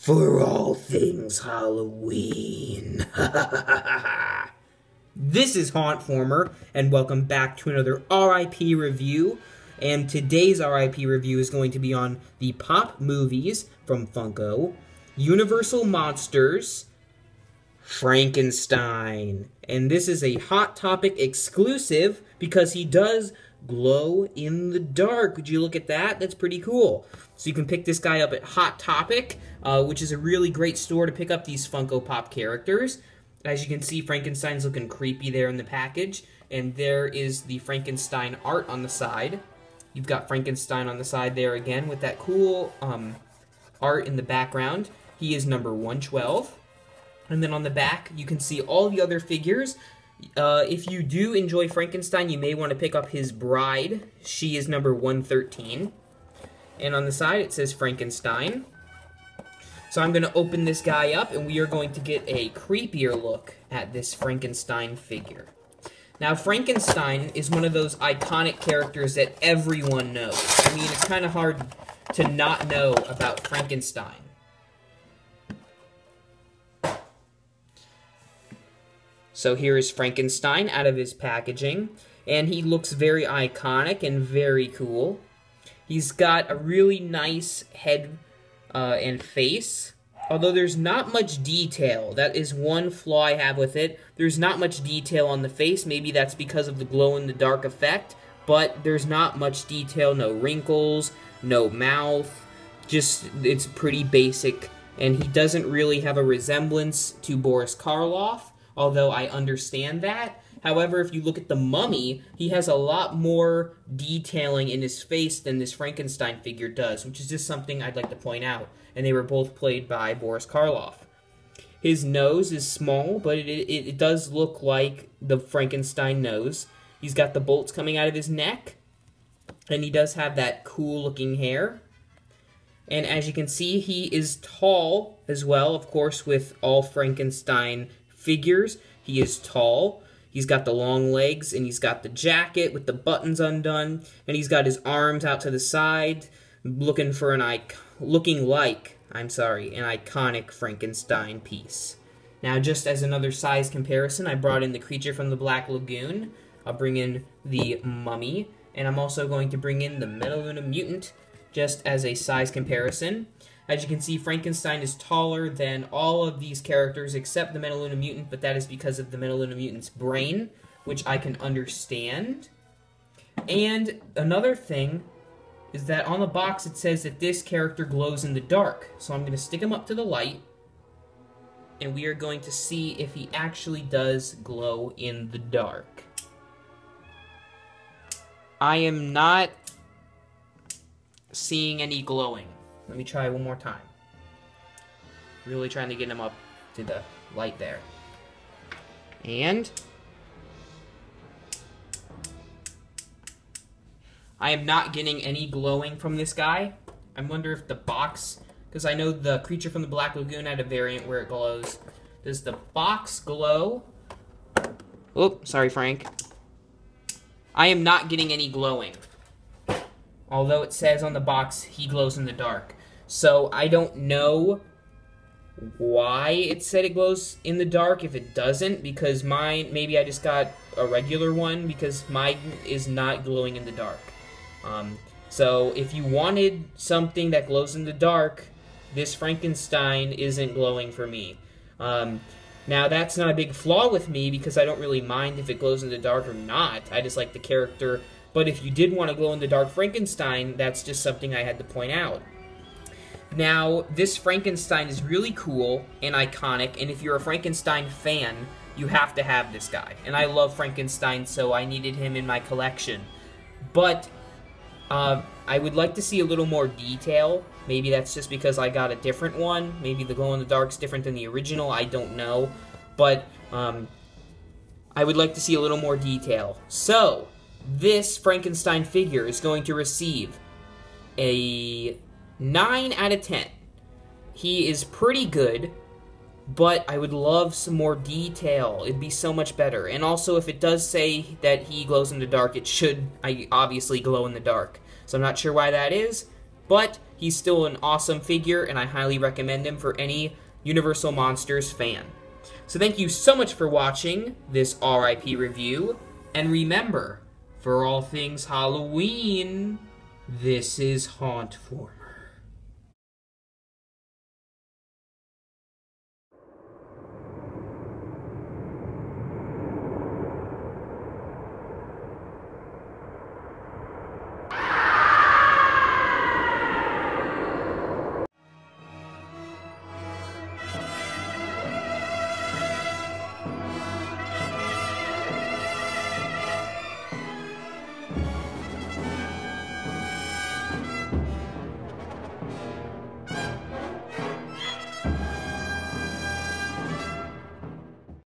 for all things Halloween. This is Hauntformer, and welcome back to another R.I.P. review. And today's R.I.P. review is going to be on the Pop movies from Funko, Universal Monsters, Frankenstein. And this is a Hot Topic exclusive because he does glow in the dark. Would you look at that? That's pretty cool. So you can pick this guy up at Hot Topic, which is a really great store to pick up these Funko Pop characters. As you can see, Frankenstein's looking creepy there in the package, and there is the Frankenstein art on the side. You've got Frankenstein on the side there again with that cool art in the background. He is number 112. And then on the back, you can see all the other figures. If you do enjoy Frankenstein, you may want to pick up his bride. She is number 113. And on the side, it says Frankenstein. So I'm going to open this guy up, and we are going to get a creepier look at this Frankenstein figure. Now, Frankenstein is one of those iconic characters that everyone knows. I mean, it's kind of hard to not know about Frankenstein. So here is Frankenstein out of his packaging, and he looks very iconic and very cool. He's got a really nice head and face, although there's not much detail. That is one flaw I have with it. There's not much detail on the face. Maybe that's because of the glow-in-the-dark effect, but there's not much detail. No wrinkles, no mouth, just it's pretty basic, and he doesn't really have a resemblance to Boris Karloff, although I understand that. However, if you look at the Mummy, he has a lot more detailing in his face than this Frankenstein figure does, which is just something I'd like to point out. And they were both played by Boris Karloff. His nose is small, but it does look like the Frankenstein nose. He's got the bolts coming out of his neck, and he does have that cool-looking hair. And as you can see, he is tall as well, of course, with all Frankenstein figures. He is tall. He's got the long legs, and he's got the jacket with the buttons undone, and he's got his arms out to the side, looking like an iconic Frankenstein piece. Now, just as another size comparison, I brought in the creature from the Black Lagoon. I'll bring in the Mummy, and I'm also going to bring in the Metaluna Mutant, just as a size comparison. As you can see, Frankenstein is taller than all of these characters except the Metaluna Mutant, but that is because of the Metaluna Mutant's brain, which I can understand. And another thing is that on the box it says that this character glows in the dark. So I'm going to stick him up to the light, and we are going to see if he actually does glow in the dark. I am not seeing any glowing. Let me try one more time. Really trying to get him up to the light there. And I am not getting any glowing from this guy. I wonder if the box, because I know the creature from the Black Lagoon had a variant where it glows. Does the box glow? Oh, sorry, Frank. I am not getting any glowing. Although it says on the box he glows in the dark. So I don't know why it said it glows in the dark if it doesn't, because mine, maybe I just got a regular one, because mine is not glowing in the dark. So if you wanted something that glows in the dark, this Frankenstein isn't glowing for me. Now that's not a big flaw with me, because I don't really mind if it glows in the dark or not. I just like the character. But if you did want to glow-in-the-dark Frankenstein, that's just something I had to point out. Now, this Frankenstein is really cool and iconic, and if you're a Frankenstein fan, you have to have this guy. And I love Frankenstein, so I needed him in my collection. But I would like to see a little more detail. Maybe that's just because I got a different one. Maybe the glow-in-the-dark's different than the original. I don't know. But I would like to see a little more detail. So this Frankenstein figure is going to receive a 9 out of 10. He is pretty good, but I would love some more detail. It'd be so much better. And also, if it does say that he glows in the dark, it should obviously glow in the dark. So I'm not sure why that is, but he's still an awesome figure, and I highly recommend him for any Universal Monsters fan. So thank you so much for watching this R.I.P. review, and remember, for all things Halloween, this is Hauntformer.